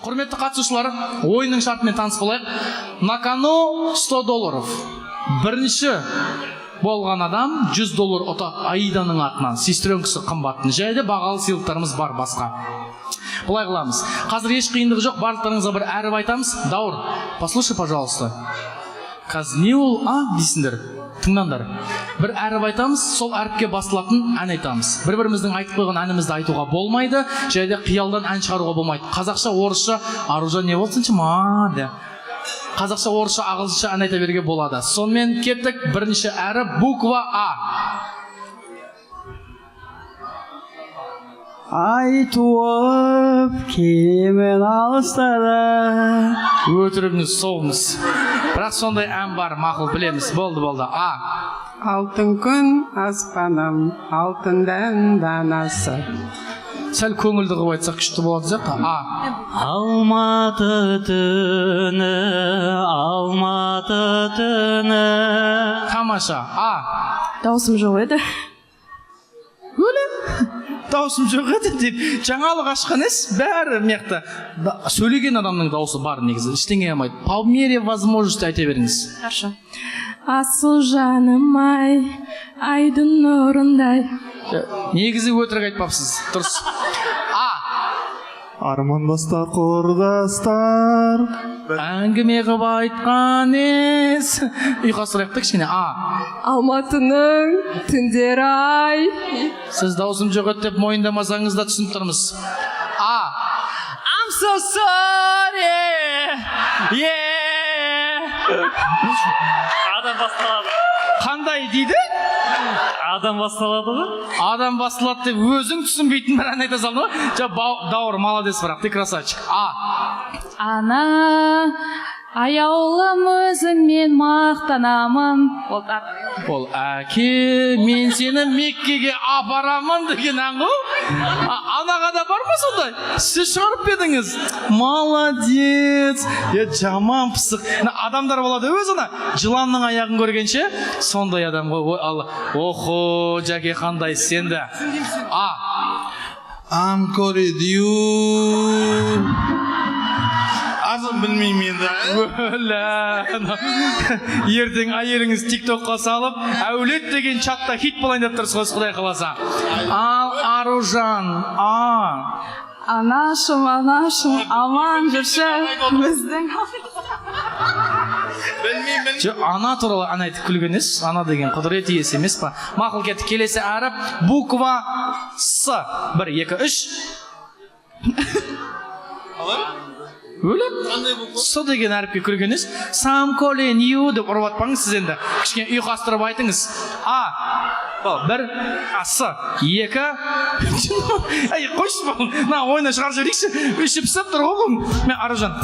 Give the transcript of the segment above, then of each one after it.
Құрметті қатысушылар, ойынның шартымен таныс болайық. На кону $100. Бірінші болған адам $100 ұтады Аиданың атынан. Сестренкісі қымбаттың. Жайды бағалы сыйлықтарымыз бар басқа. Бұлай қыламыз. Қазір еш қиындығы жоқ, барлықтарыңызға бір әріп айтамыз. Дауыр, послушай, пожалуйста. Қазір не ол? Дейсіңдер. Тыңдандар. Бір әріп айтамыз, сол әріпке басылатын ән айтамыз. Бір-біріміздің айтып қойған әнімізді айтуға болмайды, жайда қиялдан ән шығаруға болмайды. Қазақша, орысша, Аружан не болсыншы? Қазақша, орысша, ағылшынша ән айта беруге болады. Сонымен кеттік. Бірінші әріп буква А. Ай туып кемен алыстады. Өтірігіңіз соғыңыз. Бірақ сондай ән бар, мақұл, білеміз. Болды. А. Алтын күн аспаным, алтындан данасы. Сәл көңілді қылып айтсақ күшті болады сияқты. А. Алматы түні, Алматы түні. Тамаша. А. Даусым жоқ еді. Даусым жоқ еді деп жаңалық ашқан бәрі меқті. Сөйлеген адамның дауысы бар негізі. Ештеңе алмайды. По мере возможности айта беріңіз. Хорошо. Асыл жаным айдың нұрындай. Негізі өтірік айтпапсыз. Дұрыс. А. Армандастар, құрдастар. Әңгіме қып айтқан ұйқастырайық кішкене. А. Алматының түндері ай. Сіз даусым жоқ еді деп мойындамасаңыз да түсініп тұрмыз. А. I'm so sorry. Адам басталады. Қандай дейді? Адам басталады ғой? Адам басталады деп өзің түсінбейтін бір ән айта салды ғой. Дауыр, молодец, бірақ ты красавчик. А. Ана аяулым өзіңмен мақтанамын. Ол әке, мен сені Меккеге апарамын деген ән ғой. Анаға да бар ма сондай? Сіз шығарып бердіңіз. Молодец. Жаман пысық. Адамдар болады өз ана. Жыланның аяғын көргенше, сондай адам ғой. Охо, жәке қандай сенді. А. I'm calling you. Азым білмеймін енді. Ертең әйеліңіз тиктокқа салып, әулет деген чатта хит болайын деп тұрсыз, Құдай қаласа. Ал Аружан. А. Анашым, аман жүрші біздің. Ана туралы ән айтып күлгеніз, ана деген құдірет иесі емес па? Мақұл, кетті. Келесі әріп буква С. 1, 2, 3. С деген әріпке күлгеніз, Сам колен ю деп ұрып атпаңыз сіз енді. Кішкен ұйқастырып айтыңыз. А. 1, С. 2. Қойшы бұл. Ойына шығар жөрейікші. Үші пісіп тұр ғой. Мен Аружан.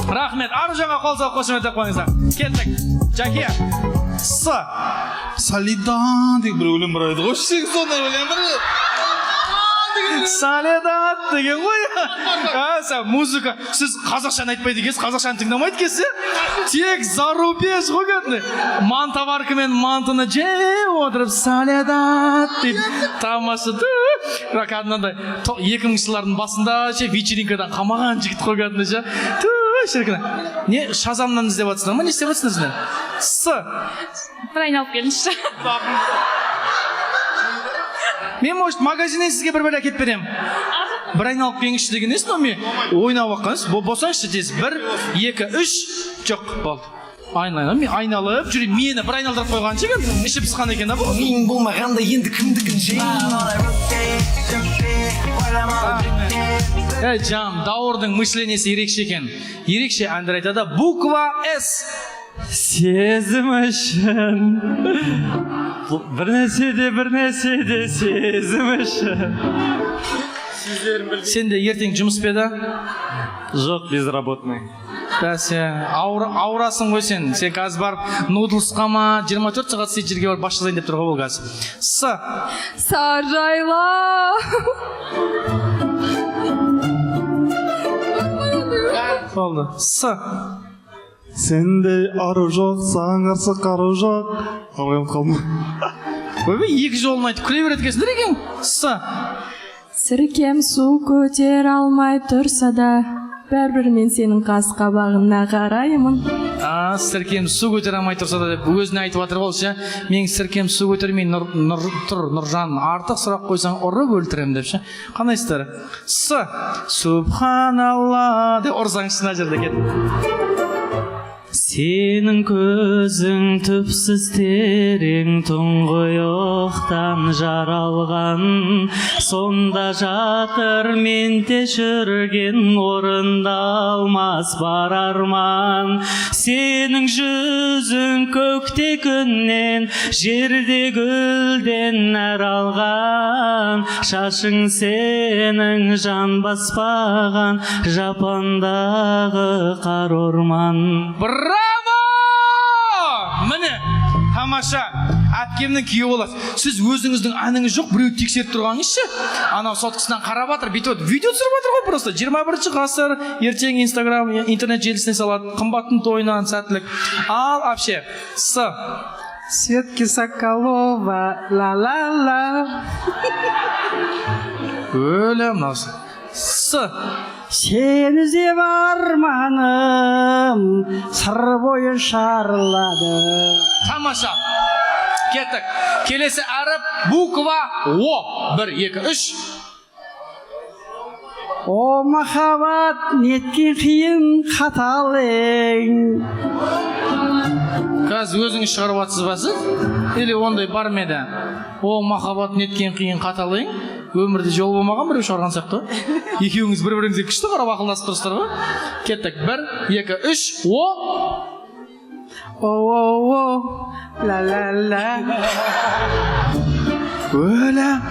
Рахмет. Аружанға қол салып қошемет деп қойыңыздар. Кеттік. Жәке. С. Салидан деген бір өлең бар еді ғой. Сондай өлең бар еді. Саледат деген ғой. Музыка. Сіз қазақшаны айтпайды екенсіз, қазақшаны тыңдамайды екенсіз. Тек зарубеж ғой кәдімгі. Манта баркымен мантыны жеп отырып саледат деп тамаша. Кәдімгідей 2000 жылдардың басында вечеринкадан қамаған жігіт қой кәдімгі. Шіркін. Не Шазамнан іздеп жатсыздар ма? Не істеп жатсыздар? С. Бір айналып келіңізші. Мен может магазиннен сізге бір әкеп берем. Бір айналып келіңізші деген несі мен ойнап аққаныз. Босаңызшы тез. 1, 2, 3. Жоқ, болды. Айналып жүрейін. Мені бір айналдырып қойған жегім. Іші пысқан екен да бұл. Мен болмағанда енді кімдікін Жам, дауырдың мышленесі ерекше екен. Ерекше әндір айтады. Буква С. Сезім үшін. Бір нәрседе сезім үшін. Сенде ертең жұмыс педі? Жоқ, безработный. Сен аурасың ғой сен. Сен қазір барып нудлсқа ма 24 сағат сен жерге барып бас жазайын деп тұр ғой бұл қазір. С. Саржайла. Болды. С. Сендей ару жоқ, саңырсы қару жоқ. Қалғайым қалмы. Ойбай, екі жолын айтып күле береді екенсіңдер екен. С. Сіркем су көтер алмай тұрса да, бәрібір мен сенің қас қабағыңа қараймын. Сіркем су көтере алмай тұрса да деп өзіне айтып жатыр болшы, ше. Мен сіркем су көтермей Нұржан, артық сұрақ қойсаң ұрып өлтірем деп, ше. Қандайсыздар? Субханалла деп ұрсаңшы мына жерде кет. Сенің көзің түпсіз терең тұңғиықтан жаралған, сонда жатыр менде жүрген орындалмас бар арман. Сенің жүзің көкте күннен, жерде гүлден нәр алған, шашың сенің жан баспаған жапандағы қар орман. Браво! Міне, тамаша. Әпкемнің күйеуі болады. Сіз өзіңіздің әніңіз жоқ, біреу тексеріп тұрғаныңызшы. Анау соткасынан қарап жатыр, бүйтіп видео түсіріп жатыр ғой просто. 21 ғасыр, ертең Инстаграм, интернет желісіне салады, қымбаттың тойынан сәттілік. Ал, вообще, Светки Соколова, ла-ла-ла. өлі мынаусы. Сен іздеп арманым сыр бойы шарылады. Тамаша. Кеттік. Келесі әріп буква О. 1, 2, 3. О махаббат неткен қиын қатал ең. Қазір өзіңіз шығарып жатсыз ба сіз? Или ондай бар ма еді? О махаббат неткен қиын қатал ең. Өмірде жол болмаған біреу шығарған сияқты. Екеуіңіз бір-біріңізге күшті қарап ақылдасып тұрсыздар ғой. Кеттік. 1, 2, 3. О. О, ла-ла-ла. Өлі.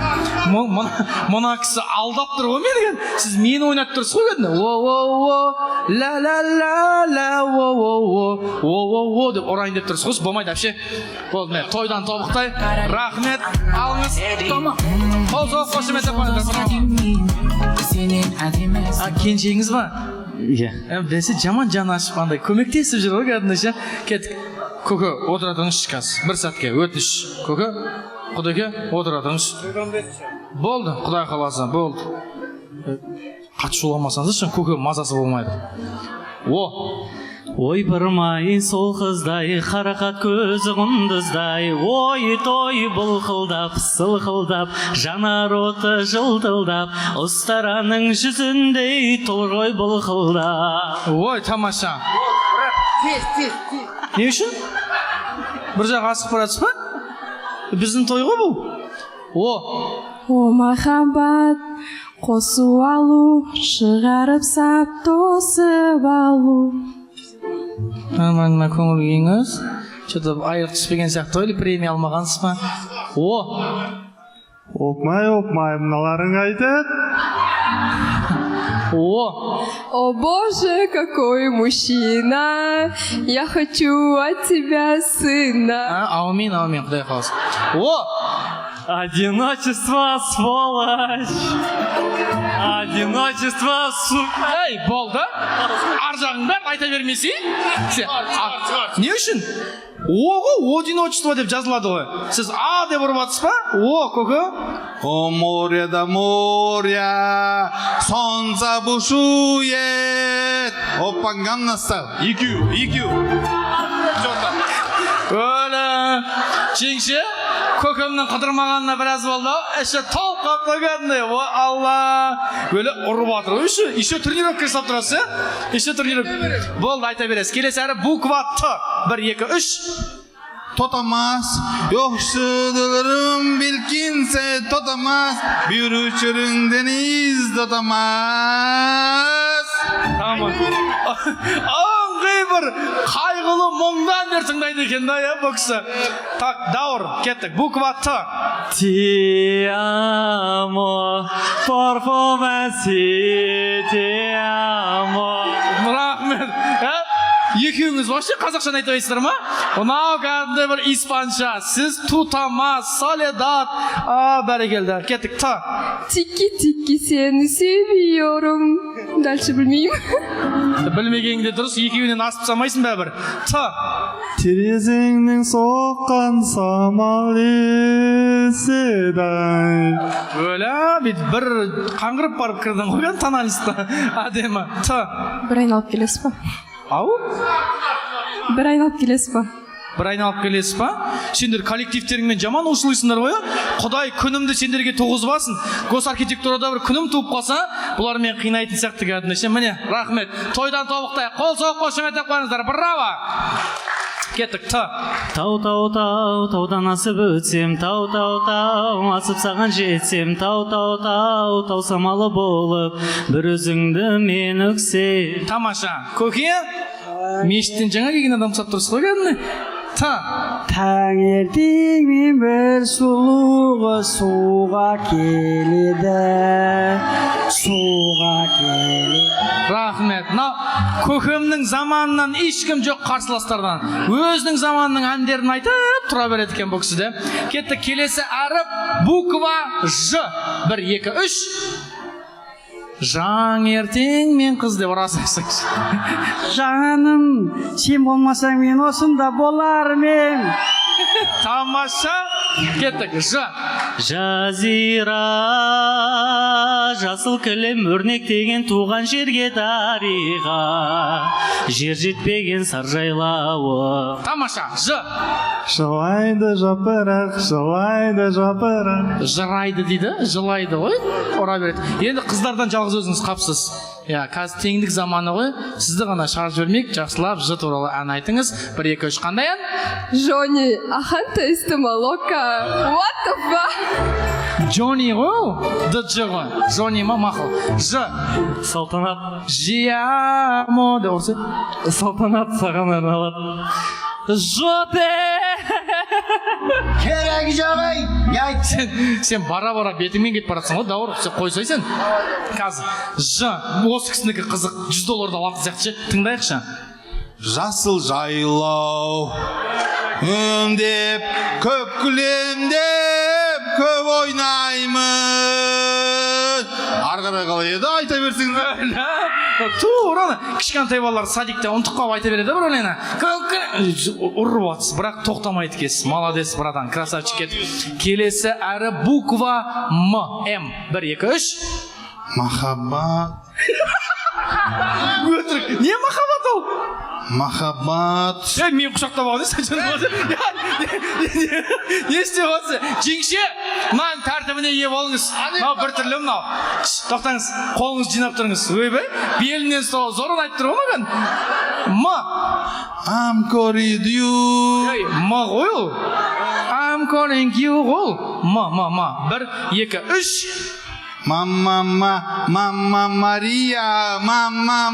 Мұна кісі алдап тұр ғой мен. Сіз мені ойнап тұрсыз ғой кәдімгі. О, ла-ла-ла-ла, о деп ұрайын деп тұрсыз ғой. Болмайды әпше. Болды, мен тойдан тобықтай. Рахмет. Алыңыз. Қол соғып қошемет деп кенжеңіз ба? Иә. Бәсе жаман жаны ашып андай көмектесіп жүр ғой кәдімгі. Кеттік. Көке, отыратыңыз қазір. Бір сәтке өтініш. Көке, құдеке, отыратыңыз. Болды, құдай қаласа, болды. Қатты шуламасаңыз үшін көке мазасы болмайды. Ой бұрмай сол қыздай, қарақат көзі құндыздай, ой той бұлқылдап, сылқылдап, жанар оты жылтылдап, ұстараның жүзіндей торғой бұлқылдап. Ой, тамаша. Не үшін? Бір жақ асық баратсыз ба? Біздің той ғой бұл? О махаббат, қосу алу, шығарып сап тосып алу. Нормально көңіл күйіңіз. Что-то айырып түспеген сияқты или премия алмағансыз ба? Опмай, мыналарың айтады. О боже, какой мужчина, я хочу от тебя сына. Аумин, құдай қаласа. Одиночество, сволочь! Одиночество, сука! Ей, болды? Аржағың бәрін айта бермесей? Не үшін? О, одиночество деп жазылады ғой. Сіз А деп ұрып жатсыз ба? Көке? О море да море, солнце бушует. Опа, Gangnam Style. EQ. Өлі. Жеңше, көкемнің қыдырмағанына біраз болды. Әші толып қапты кәдімді. Алла. Өлі ұрып жатыр ғой. Еще тренировка жасап тұрасыз, Еще тренировка. Болды, айта бересіз. Келесі әрі буква Т. 1, 2, 3. Totamaz, yoksullarım bilkinse totamaz, bir uçurun deniz totamaz. Tamam. Аңғи бір қайғылы мұңдан бер тыңдайды екен да, бұл кісі. Так, дауыр, кеттік. Буква Т. Ti amo, por favor, ti amo. Рахмет. Екеуіңіз вообще қазақшаны айтайсыздар ма? Мынау кәдімгі бір испанша. Сіз тутамаз, соледат. Бәрекелді. Кеттік. Т. Тики-тики, seni seviyorum. Дальше білмеймін. Білмегенде дұрыс, екеуінен асып самайсың бәрібір. Т. Терезеңнің соққан самал еседі-ай. Өлә, бит бір қаңғырып барып кірдің ғой, тоналистта. Әдемі. Т. Бір айналып келесіз ба? Ау? Бір айналып келесіз ба? Бір айналып келесіз ба? Сендер коллективтеріңмен жаман ұшылайсыңдар ғой? Құдай күнімді сендерге туғызбасын. Госархитектурада бір күнім туып қалса, бұлармен қинайтын сияқты кәдімгі. Міне, рахмет. Тойдан тобықтай. Қол соғып қошеметтеп қойыңыздар. Браво! Кеттік. Т. Таудан асып өтсем, тау, асып саған жетсем, тау, самалы болып, бір өзіңді мен өксем. Тамаша. Көке? Мешіттен жаңа келген адам ұқсап тұрсыз ғой кәдімгі. Т. Таңертең мен бір сұлуға суға келеді. Рахмет. Көкемнің заманынан ешкім жоқ қарсыластардан. Өзінің заманының әндерін айтып тұра береді екен бұл кісіде. Кеттік, келесі әріп буква Ж. 1, 2, 3. Жаңертең мен қыз деп ұрасың. Жаным, сен болмасаң мен осында болар мен. Тамаша. Кеттік. Ж. Жазира, жасыл кілем өрнектеген туған жерге дариға, жер жетпеген саржайлауы. Тамаша. Ж. Жылайды жапырақ, Жырайды дейді, жылайды ғой, ұра береді. Енді қыздардан жалғыз өзіңіз қапсыз. Қазір теңдік заманы ғой, сізді ғана шығарып жібермейік, жақсылап Ж туралы ән айтыңыз. 1, 2, 3, қандай ән? Джонни, аханта исті молока. What the fuck? Джонни ғой, Дж ғой. Джонни ма мақыл. Ж. Салтанат. Жиямо деп ұрсы. Салтанат саған арналады. Жоте! Керек жағай, Сен бара-бара бетіңмен кетіп баратсың ғой, Дауыр, сен қойсай сен. Қазір, Ж, осы кісінікі қызық, $100 алатын сияқты, тыңдайықшы. Жасыл жайлау үндеп, көп күлемдеп, көп ойнаймын. Арғара қалай еді, айта берсеңіз. Тураны, кішкентай балалар садикте ұмтып қалып айта береді бір өлеңі. Ұрып атсыз, бірақ тоқтамайды кесіз. Молодец, братан, красавчик еді. Келесі әрі буква М. М. 1, 2, 3. Махаббат. Өтірік, не махаббат ол? Махаббат. Мен құшақтап алды, сен не істеп отырсың? Жеңше, мынаның тәртібіне ие болыңыз. Мынау бір түрлі мынау. Тоқтаңыз, қолыңыз жинап тұрыңыз. Ойбай, белінен ұстап зорын айтып тұр ғой маған. М. I'm calling you. М ғой ол. I'm calling you ғой. М. 1, 2, 3. Мама Мария, мама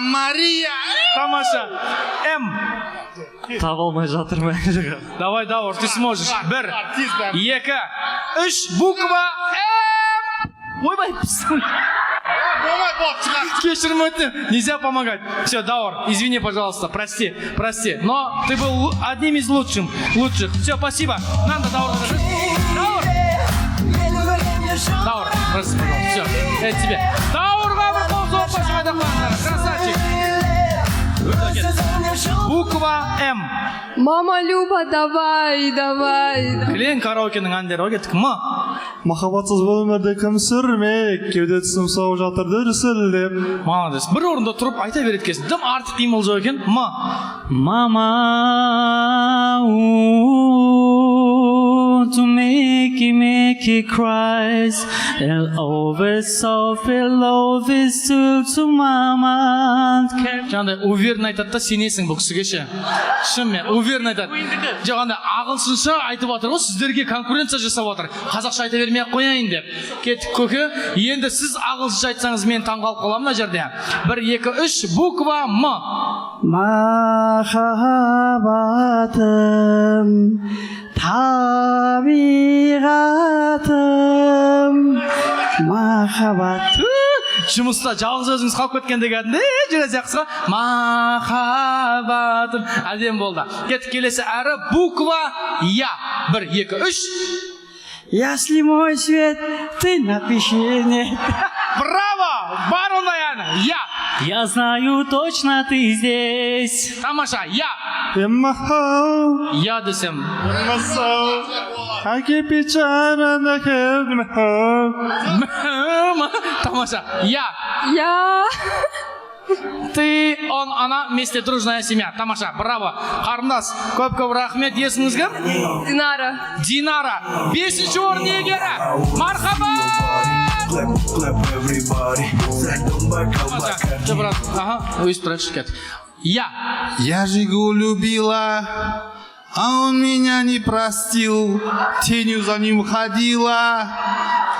Мария. Тамаша. М. Таба алмай жатырмын. Давай, Даур, ты сможешь. 1, 2, 3. Буква М. Ойбай, кешірім өтінем, нельзя помогать. Все, Даур, извини, пожалуйста, прости. Но ты был одним из лучших. Все, спасибо. Надо, Даур. Даур, прости, пожалуйста. Все, это тебе. Даур, вам красавчик. Буква М. Мама Люба, давай. Клен караокенің әндері ғой, кеттік. М. Махаббатсыз бұл өмірді кім сүрмек, кеуде түсім сау жатыр дүрсілдеп. Молодец. Бір орында тұрып айта береді кесін. Дым артық қимыл жоқ екен. М. Mama, to make you cries, and always so feel love is to mama. Жаңағыдай уверен айтады да сенесің бұл кісіге ше. Шынымен уверен айтады. Жаңағыдай ағылшынша айтып жатыр ғой, сіздерге конкуренция жасап жатыр. Қазақша айта бермей ақ қояйын деп. Кеттік көке. Енді сіз ағылшынша айтсаңыз мен таңғалып қаламын мына жерде. 1, 2, 3 буква М. Махаббатым, табиғатым, махаббат. Жұмыста жалғыз өзіңіз қалып кеткенде кәдімгі жүре сияқтысыға махаббатым әдем болды. Кеттік, келесі әрі буква Я. 1, 2, 3. Если мой свет, ты напиши нет. Браво! бар ондай әні. Я. Я знаю точно ты здесь. Тамаша. Я. Эммахау, Я десем. эммасау, аки печара на хэммахау. Тамаша. Я. Я. Ты, он, она, вместе дружная семья. Тамаша. Браво. Қарындас. Көп рахмет. Есіңіз кім? Динара. Динара. 5-ші орын иегері. Мархаба. Брат, ага, вы спрашиваете. Я. Я же его любила, а он меня не простил. Тенью за ним ходила,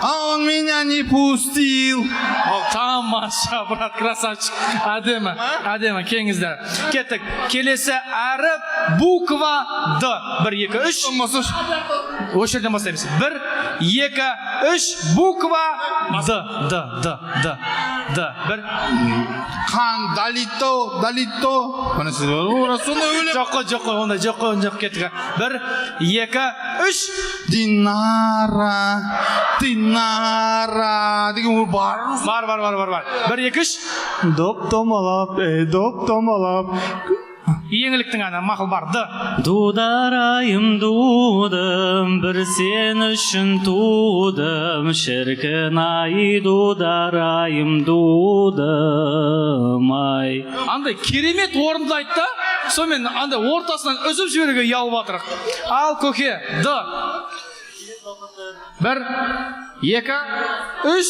а он меня не пустил. Тамаша, брат, красавчик. Әдемі, кеңіздер. Кеттік. Келесі әріп буква Д. 1, 2, 3. Осы жерден бастаймыз. 1, 2, 3. Буква Д. Д. 1. Қан, далито. Қана сіз бар, ора сонда өлем. Жоқ, ондай жоқ кеттік. 1, 2, 3. Динара. Деген ол бар. Бар. 1, 2, 3. Доп томалап, доп томалап. Еңіліктің әні, мақыл бар. Д. Дударайым дудым, бір сен үшін тудым, шіркін ай дударайым дудым ай. Андай керемет орынды айтты. Сонымен андай ортасынан үзіп жіберуге ұялып жатырық. Ал көке. Д. 1, 2, 3.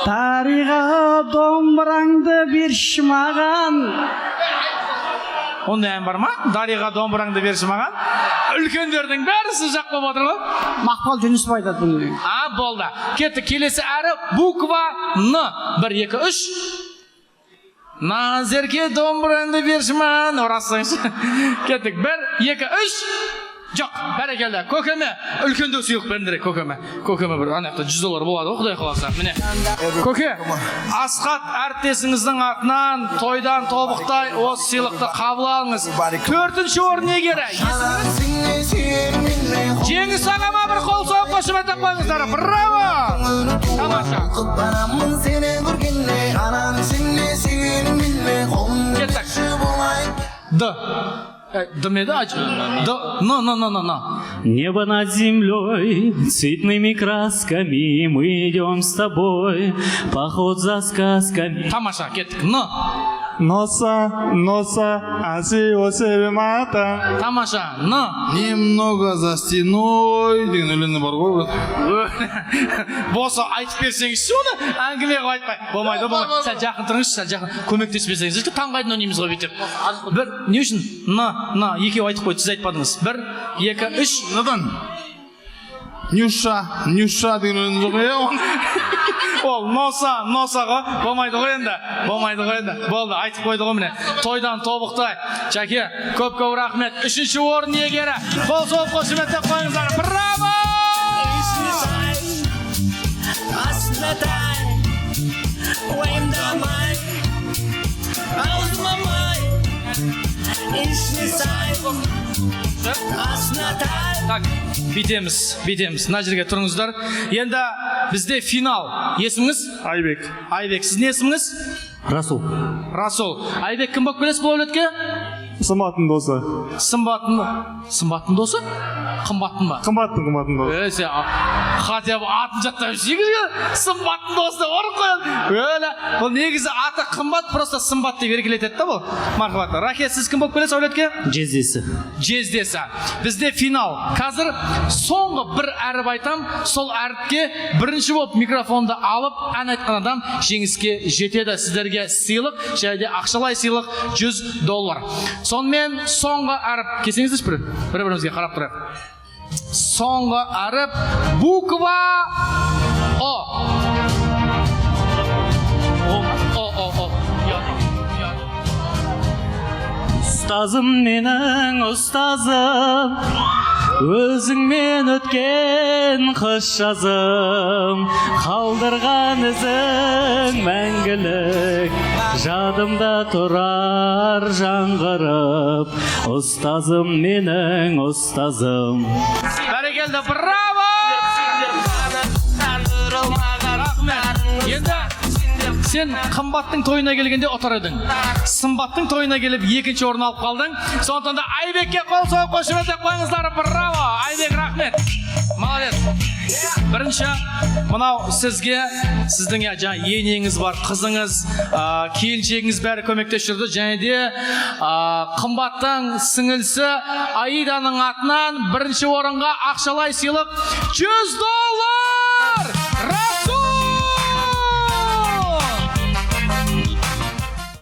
Тариға домбыраңды берші маған. Ондай ән бар ма? Дариға домбыраңды берші маған. Үлкендердің бәрісі жақ болып отыр ғой. Мақпал Жүнісов айтады бұны. Болды. Кетті. Келесі әрі буква Н. 1, 2, 3. Назерке домбыраңды берші маған. Орасыңыз. Кеттік. 1, 2, 3. Жоқ, бәрекелді. Көкеме, үлкендеу сыйлық беріндірек көкеме. Көкеме бір анақта $100 болады, Құдай қаласа. Міне. Көке, Асқат әріптесіңіздің атынан тойдан тобықтай осы сыйлықты қабыл алыңыз. 4-ші орын иегері. Жеңіс ағама бір қол соғып қошеметтеп қойыңыздар. Браво! Тамаша. Кеттік. Д. Д. Небо над землей цветными красками, мы идем с тобой, поход за сказками. Тамаша, кеттік. Н. Носа, аси осебемата. Тамаша. Н. Немного за стеной. Деген өлеңі бар ғой. Болса айтып берсеңіз оны әңгіме қылып айтпай. Болмайды. Сәл жақын тұрыңыз, сәл жақын көмектесіп берсеңіз. Таңғайдың ойнаймыз ғой бүйтіп. Bir, не үшін? Екеу айтып қойды, сіз айтпадыңыз. 1, 2, 3. Надан? Нюша деген өлеңі жоқ. Ол носаға болмайды ғой енді. Болды, айтып қойды ғой міне. Тойдан тобықтай. Жаке, көп рахмет. 3-ші орын иегері. Қол соғып қошеметтеп қойыңыздар. Браво! Так, битеміз. Мына жерге тұрыңыздар. Енді бізде финал. Есіміңіз? Айбек. Айбек. Сіздің есіміңіз? Расул. Айбек кім болып келесіз бұл әулетке? Сымбаттың досы. Сымбаттың досы? Қымбаттың ба? Қымбаттың досы. Сен хотя бы атын жаттап жүрсеңіз, сымбаттың досы деп орын қояды. Бұл негізі аты қымбат, просто сымбат деп еркелетеді да бұл. Мархабат. Рахет, сіз кім болып келесіз әулетке? Жездесі. Бізде финал. Қазір соңғы бір әріп айтам, сол әріпке бірінші болып микрофонды алып, ән айтқан адам жеңіске жетеді. Сіздерге сыйлық, және ақшалай сыйлық $100. Сонымен соңғы әріп, кесеңіздіш бір-бірімізге қарап тұрайық. Соңғы әріп буква О. Ұстазым менің ұстазым, өзіңмен өткен қыс жазым, қалдырған ізің мәңгілік, жадымда тұрар жаңғырып, ұстазым менің ұстазым. Бәрекелді, браво! Енді сен қымбаттың тойына келгенде отыр едің. Сымбаттың тойына келіп екінші орын алып қалдың. Сондықтан да Айбекке қол соғып қошеметтеп қойыңыздар. Браво! Айбек, рахмет. Молодец. Бірінші, мынау сізге, сіздің жаңа енеңіз бар, қызыңыз, келіншегіңіз бәрі көмектесіп жүрді. Және де қымбаттың сіңілісі Аиданың атынан бірінші орынға ақшалай сыйлық $100.